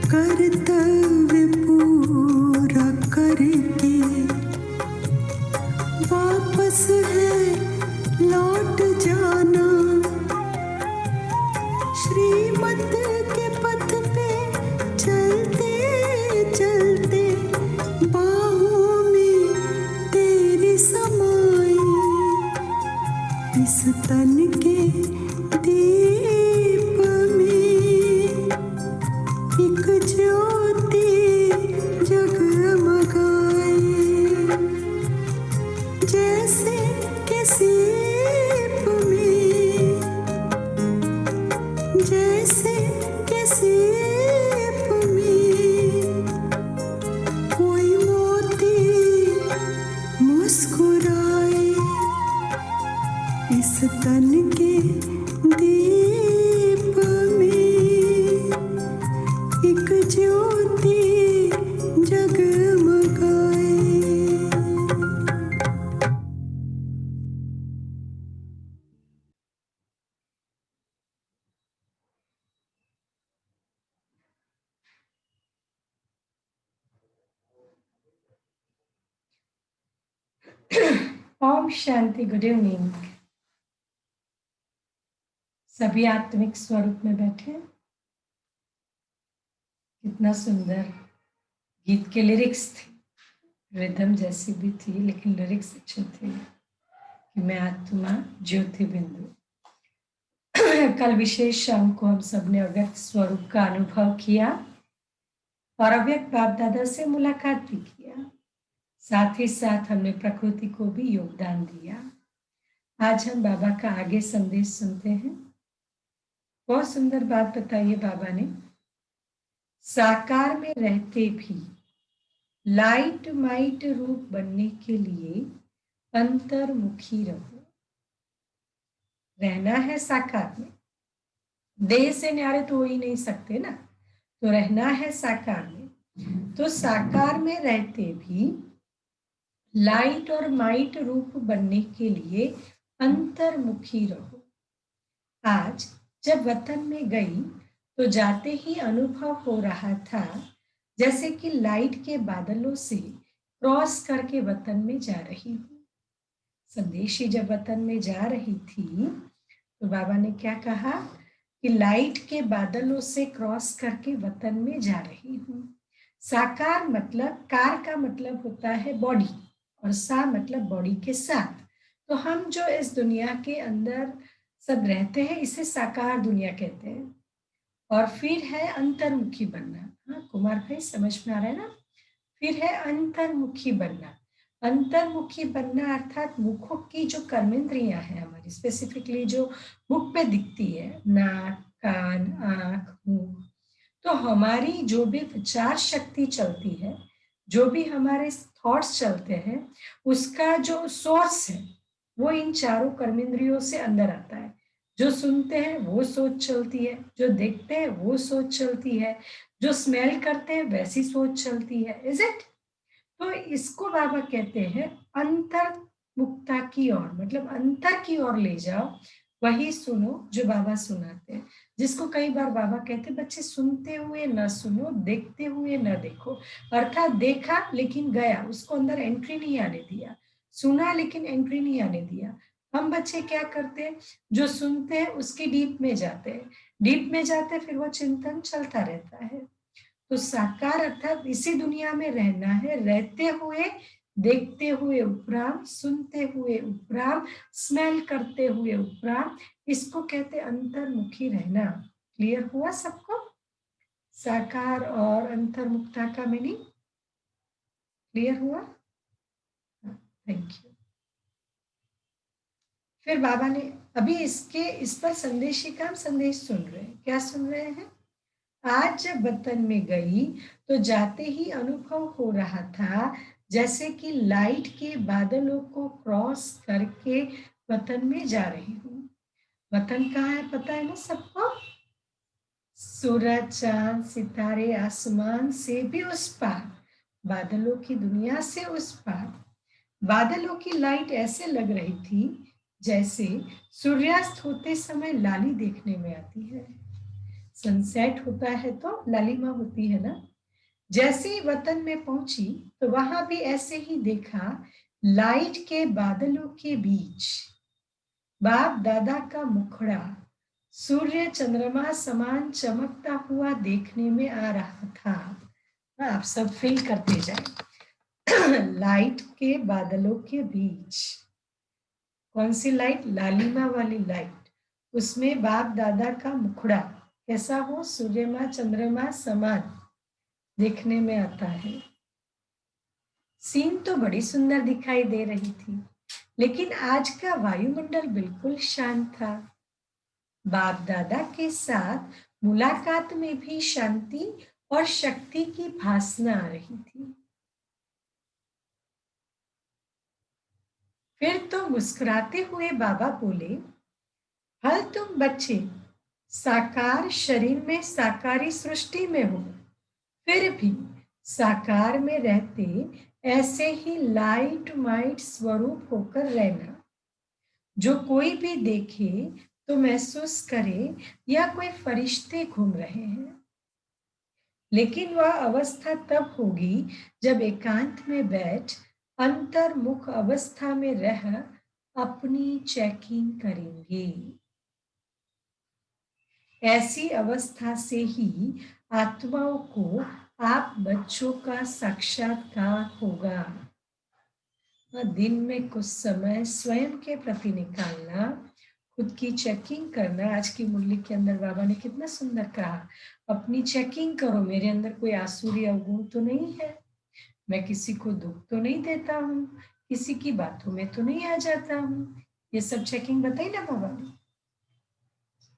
कर्तव्य पूरा करके वापस है लौट जाना। श्रीमत के पथ पे चलते चलते बाहों में तेरी समाई। इस तन के दीप में एक ज्योति जगमगाए। जैसे किसी में, जैसे किसी में कोई मोती मुस्कुराए। इस तन के दीप में एक ज्योति जगमगाए। ओम शांति। Good evening. सभी आत्मिक स्वरूप में बैठे। कितना सुंदर गीत के लिरिक्स थे, रिदम जैसी भी थी, लेकिन लिरिक्स अच्छे थे कि मैं आत्मा ज्योति बिंदु। कल विशेष शाम को हम सबने अव्यक्त स्वरूप का अनुभव किया और अव्यक्त बाप दादा से मुलाकात भी किया। साथ ही साथ हमने प्रकृति को भी योगदान दिया। आज हम बाबा का आगे संदेश सुनते हैं। बहुत सुंदर बात बताई बाबा ने। साकार में रहते भी लाइट माइट रूप बनने के लिए अंतर्मुखी रहो। रहना है साकार में, देह से न्यारे तो हो ही नहीं सकते ना, तो रहना है साकार में। तो साकार में रहते भी लाइट और माइट रूप बनने के लिए अंतर्मुखी रहो। आज जब वतन में गई तो जाते ही अनुभव हो रहा था जैसे कि लाइट के बादलों से क्रॉस करके वतन में जा रही हूँ। संदेशी जब वतन में जा रही थी तो बाबा ने क्या कहा कि लाइट के बादलों से क्रॉस करके वतन में जा रही हूँ। साकार मतलब, कार का मतलब होता है बॉडी और सा मतलब बॉडी के साथ। तो हम जो इस दुनिया के अंदर सब रहते हैं इसे साकार दुनिया कहते हैं। और फिर है अंतर्मुखी बनना। हाँ कुमार भाई, समझ में आ रहा है ना? फिर है अंतर्मुखी बनना। अंतर्मुखी बनना अर्थात मुखों की जो कर्मेंद्रियां हैं हमारी, स्पेसिफिकली जो मुख पे दिखती है, नाक, कान, आंख, मुंह, तो हमारी जो भी विचार शक्ति चलती है, जो भी हमारे थॉट्स चलते हैं, उसका जो सोर्स है वो इन चारों कर्मेंद्रियों से अंदर आता है। जो सुनते हैं वो सोच चलती है, जो देखते हैं वो सोच चलती है, जो स्मेल करते हैं वैसी सोच चलती है। Is it? तो इसको बाबा कहते हैं अंतर्मुखता की ओर, मतलब अंतर की ओर ले जाओ, वही सुनो जो बाबा सुनाते हैं। जिसको कई बार बाबा कहते हैं बच्चे सुनते हुए न सुनो, देखते हुए न देखो। अर्थात देखा लेकिन गया, उसको अंदर एंट्री नहीं आने दिया। सुना लेकिन एंट्री नहीं आने दिया। हम बच्चे क्या करते हैं, जो सुनते हैं उसके डीप में जाते हैं, डीप में जाते फिर वो चिंतन चलता रहता है। तो साकार अर्थात इसी दुनिया में रहना है, रहते हुए, देखते हुए उपराम, सुनते हुए उपराम, स्मेल करते हुए उपराम, इसको कहते अंतर्मुखी रहना। क्लियर हुआ सबको? साकार और अंतर्मुखता का मीनिंग क्लियर हुआ? Thank you. फिर बाबा ने अभी इस पर संदेशी का संदेश सुन रहे हैं। क्या सुन रहे हैं? आज जब वतन में गई तो जाते ही अनुभव हो रहा था जैसे कि लाइट के बादलों को क्रॉस करके वतन में जा रही हूँ। वतन कहाँ है पता है ना सबको? सूरज, चांद, सितारे, आसमान से भी उस पार, बादलों की दुनिया से उस पार। बादलों की लाइट ऐसे लग रही थी जैसे सूर्यास्त होते समय लाली देखने में आती है। सनसेट होता है तो लालिमा होती है ना। जैसे ही वतन में पहुंची तो वहां भी ऐसे ही देखा, लाइट के बादलों के बीच बाप दादा का मुखड़ा सूर्य चंद्रमा समान चमकता हुआ देखने में आ रहा था। आप सब फील करते जाए। लाइट के बादलों के बीच, कौन सी लाइट? लालिमा वाली लाइट। उसमें बाप दादा का मुखड़ा कैसा हो? सूर्यमा चंद्रमा समान देखने में आता है। सीन तो बड़ी सुंदर दिखाई दे रही थी, लेकिन आज का वायुमंडल बिल्कुल शांत था। बाप दादा के साथ मुलाकात में भी शांति और शक्ति की भासना आ रही थी। फिर तो मुस्कुराते हुए बाबा बोले, हल तुम बच्चे साकार शरीर में साकारी सृष्टि में हो, फिर भी साकार में रहते ऐसे ही लाइट माइट स्वरूप होकर रहना। जो कोई भी देखे तो महसूस करे या कोई फरिश्ते घूम रहे हैं। लेकिन वह अवस्था तब होगी जब एकांत में बैठ अंतर्मुख अवस्था में रह अपनी चेकिंग करेंगे। ऐसी अवस्था से ही आत्माओं को आप बच्चों का साक्षात्कार होगा। दिन में कुछ समय स्वयं के प्रति निकालना, खुद की चेकिंग करना। आज की मुरली के अंदर बाबा ने कितना सुंदर कहा, अपनी चेकिंग करो, मेरे अंदर कोई आसुरी अवगुण तो नहीं है, मैं किसी को दुख तो नहीं देता हूँ, किसी की बातों में तो नहीं आ जाता हूँ। ये सब चेकिंग बताई ना बाबा ने।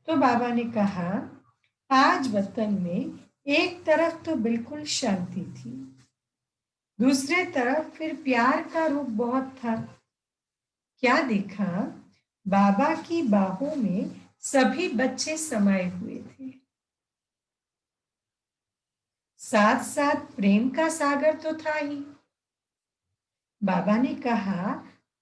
तो बाबा ने कहा, आज वतन में एक तरफ तो बिल्कुल शांति थी, दूसरे तरफ फिर प्यार का रूप बहुत था। क्या देखा? बाबा की बाहों में सभी बच्चे समाये हुए थे। साथ साथ प्रेम का सागर तो था ही। बाबा ने कहा,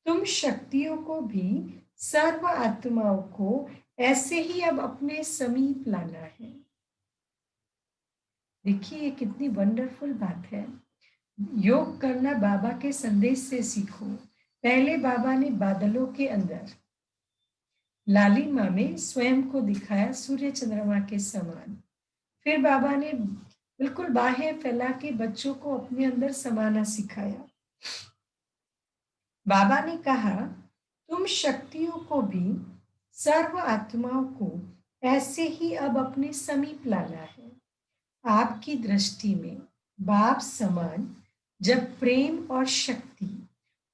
तुम शक्तियों को भी, सर्व आत्माओं को ऐसे ही अब अपने समीप लाना है। देखिए ये कितनी वंडरफुल बात है। योग करना बाबा के संदेश से सीखो। पहले बाबा ने बादलों के अंदर लालिमा में स्वयं को दिखाया सूर्य चंद्रमा के समान। फिर बाबा ने बिल्कुल बाहें फैला के बच्चों को अपने अंदर समाना सिखाया। बाबा ने कहा, तुम शक्तियों को भी, सर्व आत्माओं को ऐसे ही अब अपने समीप लाना है। आपकी दृष्टि में बाप समान जब प्रेम और शक्ति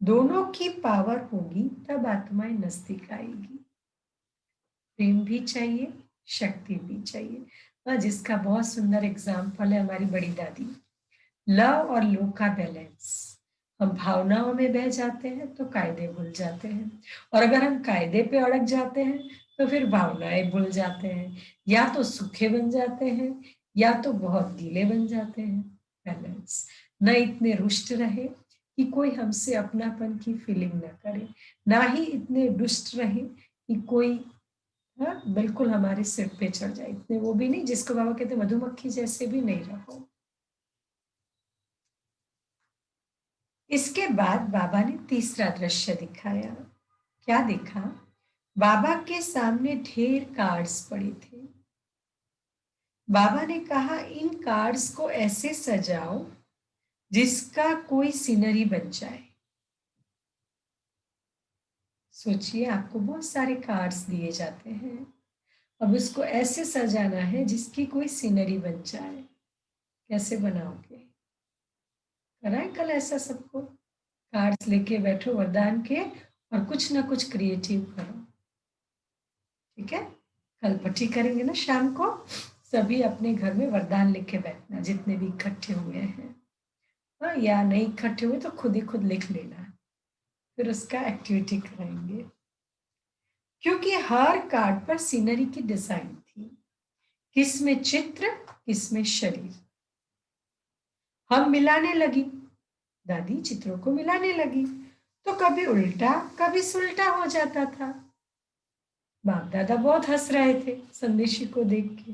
दोनों की पावर होगी तब आत्माएं नजदीक आएगी। प्रेम भी चाहिए, शक्ति भी चाहिए। और जिसका बहुत सुंदर एग्जाम्पल है हमारी बड़ी दादी। लव और लो का बैलेंस। हम भावनाओं में बह जाते हैं तो कायदे भूल जाते हैं, और अगर हम कायदे पे अड़क जाते हैं तो फिर भावनाएं भूल जाते हैं। या तो सूखे बन जाते हैं या तो बहुत गीले बन जाते हैं। बैलेंस। न इतने रुष्ट रहे कि कोई हमसे अपनापन की फीलिंग ना करे, ना ही इतने दुष्ट रहे कि कोई बिल्कुल हमारे सिर पे चढ़ जाए। इतने वो भी नहीं जिसको बाबा कहते मधुमक्खी जैसे भी नहीं रहो। इसके बाद बाबा ने तीसरा दृश्य दिखाया। क्या देखा? बाबा के सामने ढेर कार्ड्स पड़े थे। बाबा ने कहा, इन कार्ड्स को ऐसे सजाओ जिसका कोई सीनरी बन जाए। सोचिए, आपको बहुत सारे कार्ड्स दिए जाते हैं, अब उसको ऐसे सजाना है जिसकी कोई सीनरी बन जाए। कैसे बनाओगे? कराए कल ऐसा सबको, कार्ड्स लेके बैठो वरदान के और कुछ ना कुछ क्रिएटिव करो। ठीक है, कल पट्टी करेंगे ना शाम को, सभी अपने घर में वरदान लिख के बैठना, जितने भी इकट्ठे हुए हैं। हाँ, या नहीं इकट्ठे हुए तो खुद ही खुद लिख लेना, फिर उसका एक्टिविटी कराएंगे। क्योंकि हर कार्ड पर सीनरी की डिजाइन थी, किसमें चित्र, किसमें शरीर। हम मिलाने लगी, दादी चित्रों को मिलाने लगी, तो कभी उल्टा कभी सुलटा हो जाता था। बाप दादा बहुत हंस रहे थे संदेशी को देख के।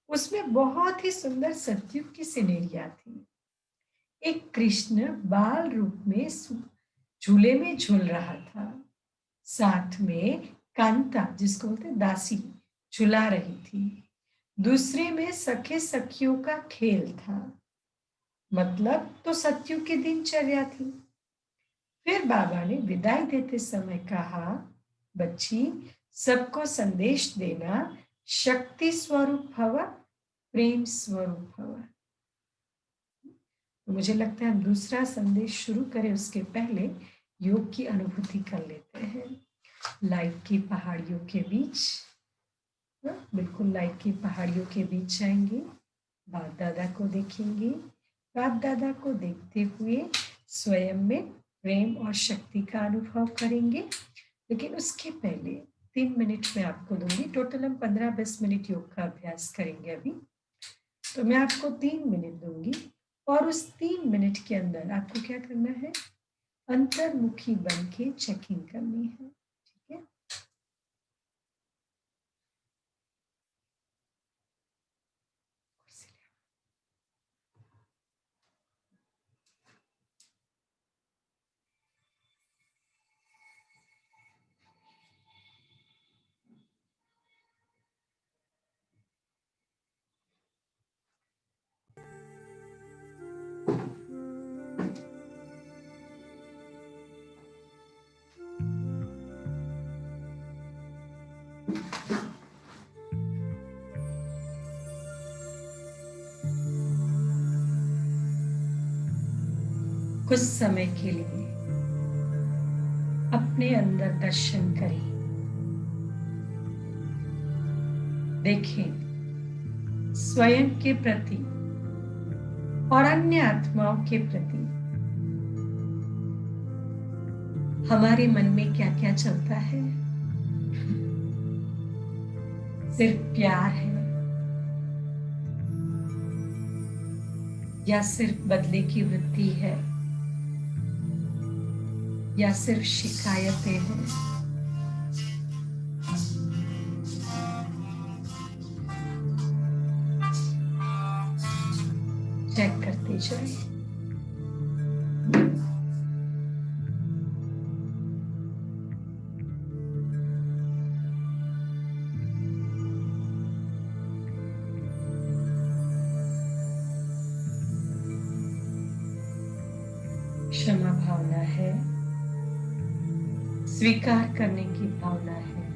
उसमें बहुत ही सुंदर सतयुग की सिनेरिया थी। एक कृष्ण बाल रूप में झूले में झूल रहा था। साथ में कांता, जिसको बोलते दासी, झुला रही थी। दूसरे में सखे सखियों का खेल था। मतलब तो सतयुग की दिनचर्या थी। फिर बाबा ने विदाई देते समय कहा, बच्ची, सबको संदेश देना, शक्ति स्वरूप भव, प्रेम स्वरूप भव। तो मुझे लगता है हम दूसरा संदेश शुरू करें उसके पहले योग की अनुभूति कर लेते हैं। लाइफ की पहाड़ियों के बीच, बिल्कुल लाइफ की पहाड़ियों के बीच जाएंगे, बाप दादा को देखेंगे। बाप दादा को देखते हुए स्वयं में प्रेम और शक्ति का अनुभव करेंगे। लेकिन उसके पहले 3 मिनट में आपको दूंगी। टोटल हम 15-20 मिनट योग का अभ्यास करेंगे अभी। तो मैं आपको 3 मिनट दूंगी और उस 3 मिनट के अंदर आपको क्या करना है, अंतर्मुखी बन के चेकिंग करनी है। ठीक है, कुछ समय के लिए अपने अंदर दर्शन करें। देखें स्वयं के प्रति और अन्य आत्माओं के प्रति हमारे मन में क्या क्या चलता है। सिर्फ प्यार है या सिर्फ बदले की वृत्ति है या सिर्फ शिकायतें हैं। चेक करते जाए। क्षमा भावना है, स्वीकार करने की भावना है।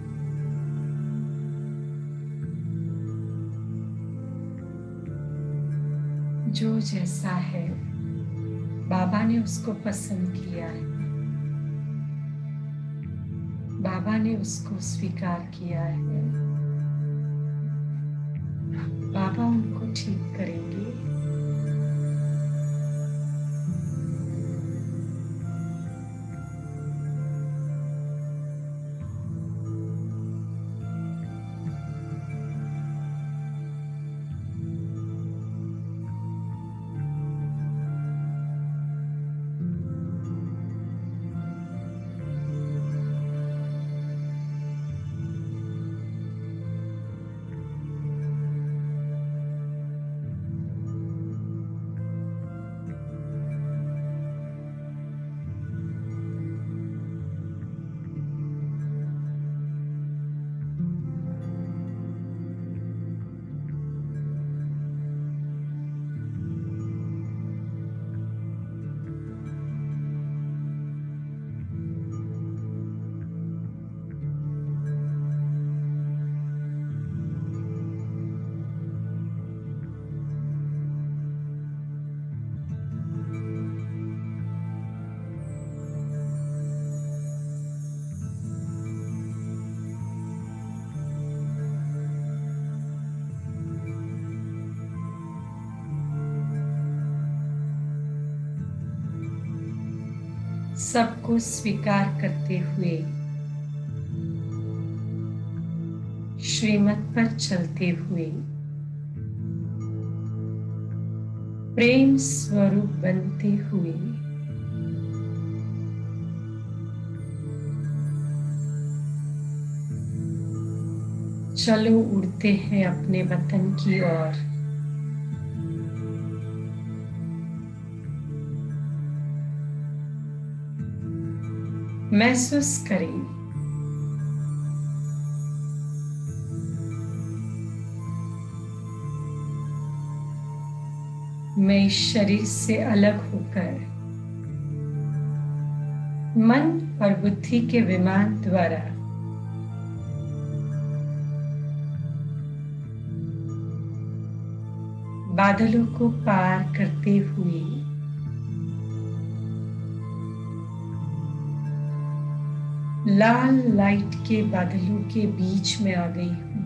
जो जैसा है बाबा ने उसको पसंद किया है, बाबा ने उसको स्वीकार किया है। बाबा उनको ठीक करेंगे। सबको स्वीकार करते हुए श्रीमत पर चलते हुए प्रेम स्वरूप बनते हुए चलो उड़ते हैं अपने वतन की ओर। महसूस करें मैं इस शरीर से अलग होकर मन और बुद्धि के विमान द्वारा बादलों को पार करते हुए लाल लाइट के बादलों के बीच में आ गई हूं।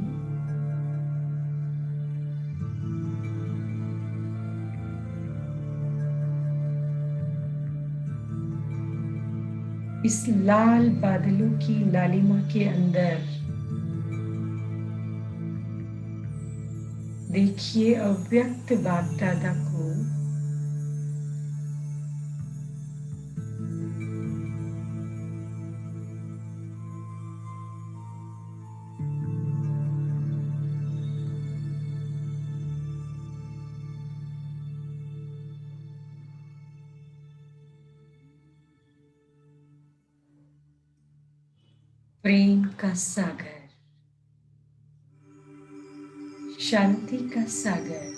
इस लाल बादलों की लालिमा के अंदर देखिए अव्यक्त बाप दादा को। प्रेम का सागर, शांति का सागर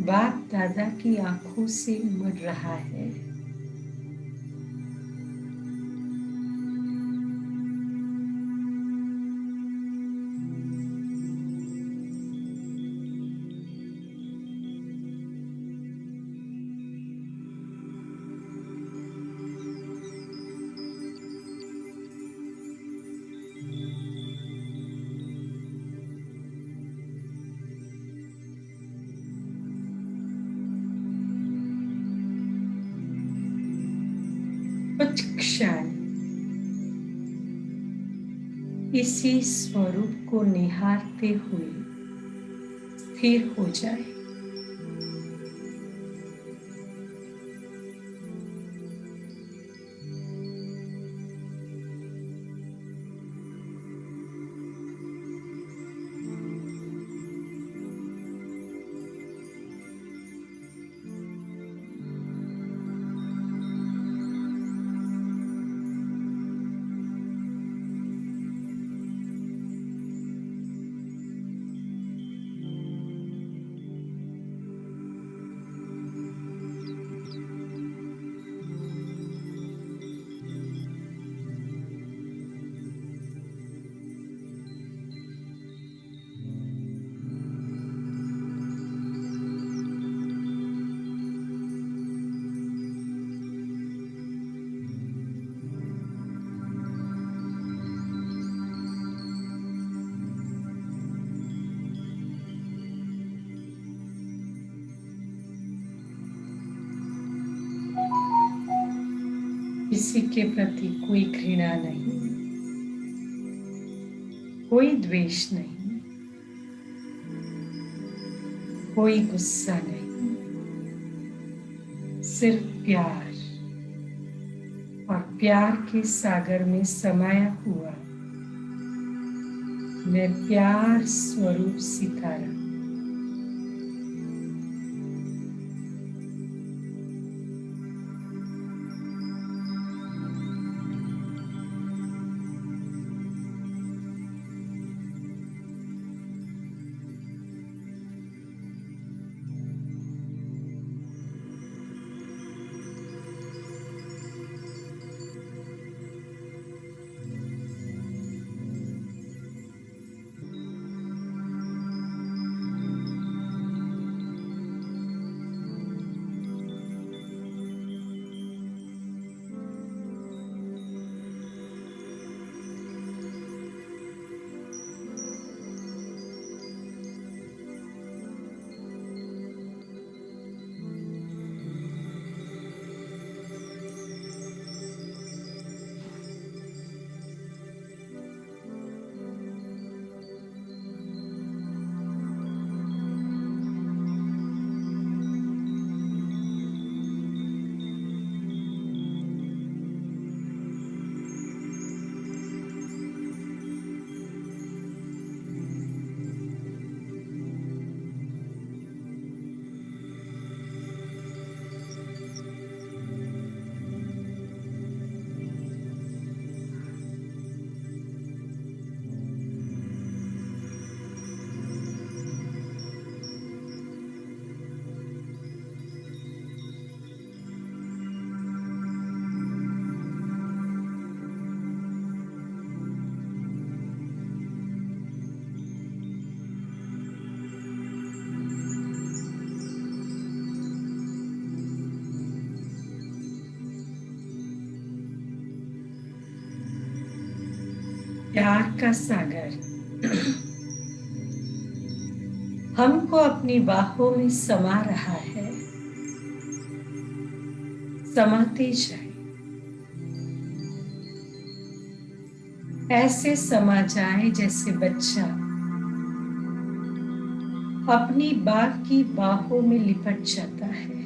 बाप दादा की आंखों से उमड़ रहा है। कुछ क्षण इसी स्वरूप को निहारते हुए स्थिर हो जाए। किसी के प्रति कोई घृणा नहीं, कोई द्वेष नहीं, कोई गुस्सा नहीं, सिर्फ प्यार। और प्यार के सागर में समाया हुआ मैं प्यार स्वरूप सितारा। प्यार का सागर हमको अपनी बाहों में समा रहा है। समाते जाए, ऐसे समा जाए जैसे बच्चा अपनी मां की बाहों में लिपट जाता है।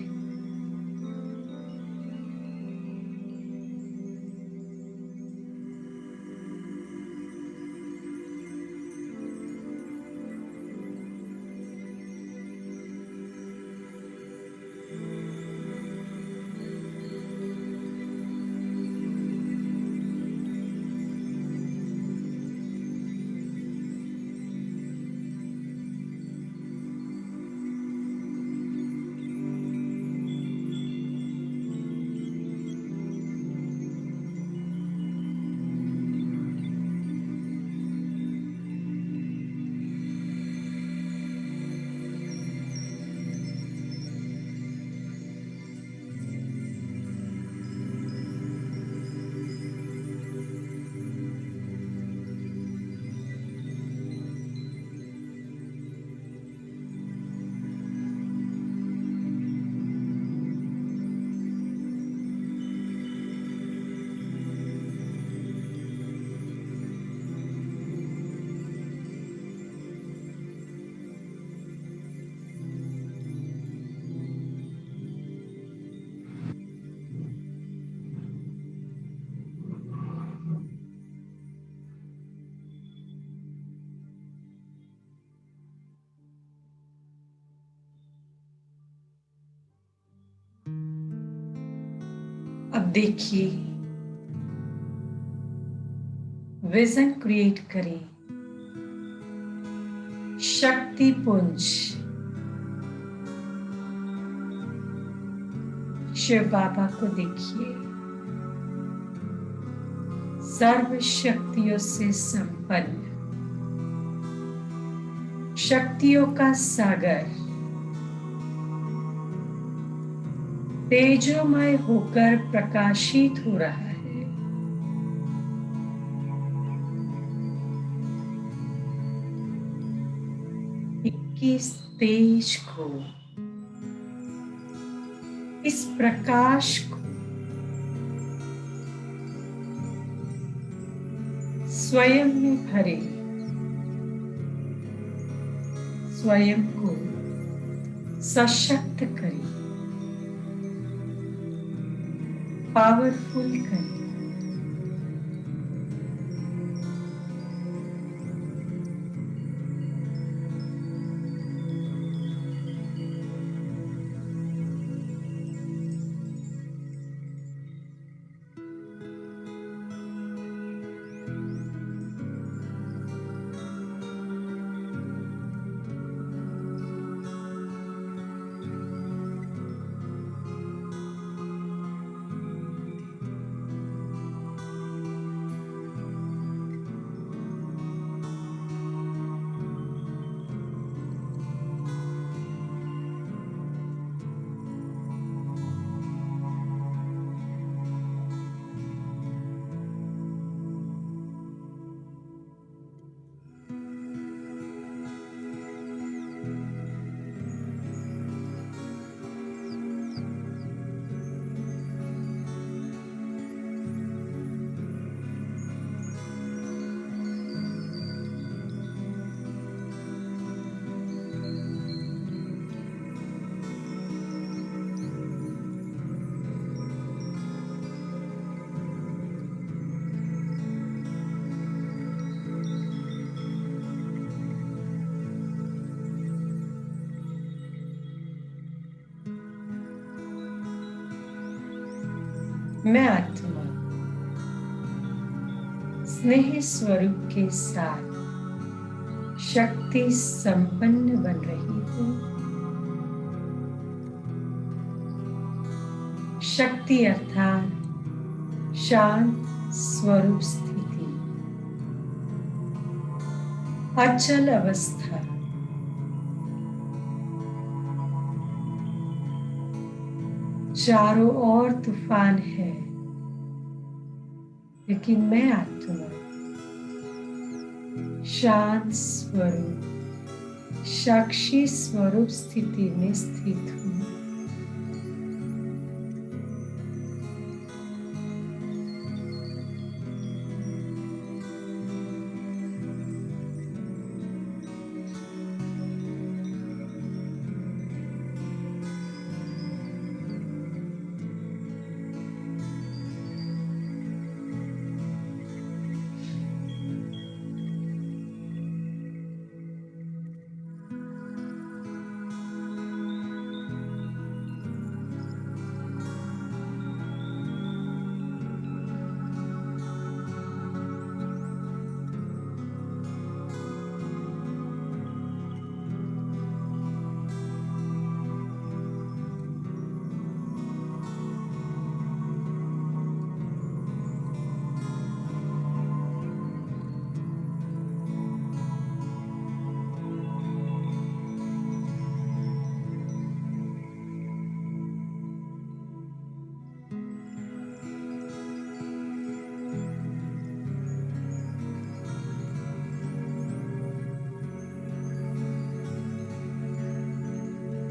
अब देखिए, विजन क्रिएट करें। शक्ति पुंज शिव बाबा को देखिए, सर्व शक्तियों से संपन्न, शक्तियों का सागर तेजोमय होकर प्रकाशित हो रहा है। इस तेज को, इस प्रकाश को स्वयं में भरे, स्वयं को सशक्त करें, पावरफुल करें। मैं आत्मा स्नेह स्वरूप के साथ शक्ति संपन्न बन रही हूँ। शक्ति अर्थात शांत स्वरूप स्थिति, अचल अवस्था, चारों ओर तूफान है, लेकिन मैं आत्मा शांत स्वरूप साक्षी स्वरूप स्थिति में स्थित हूँ।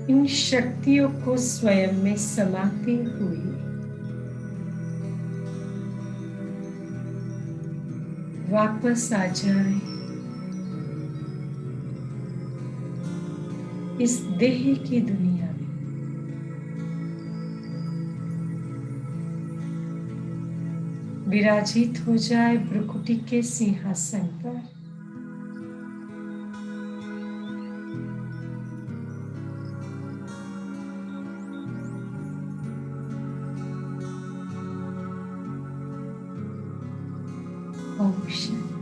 इन शक्तियों को स्वयं में समाते हुए वापस आ जाए इस देह की दुनिया में। विराजित हो जाए भ्रुकुटी के सिंहासन पर। ओम शांति।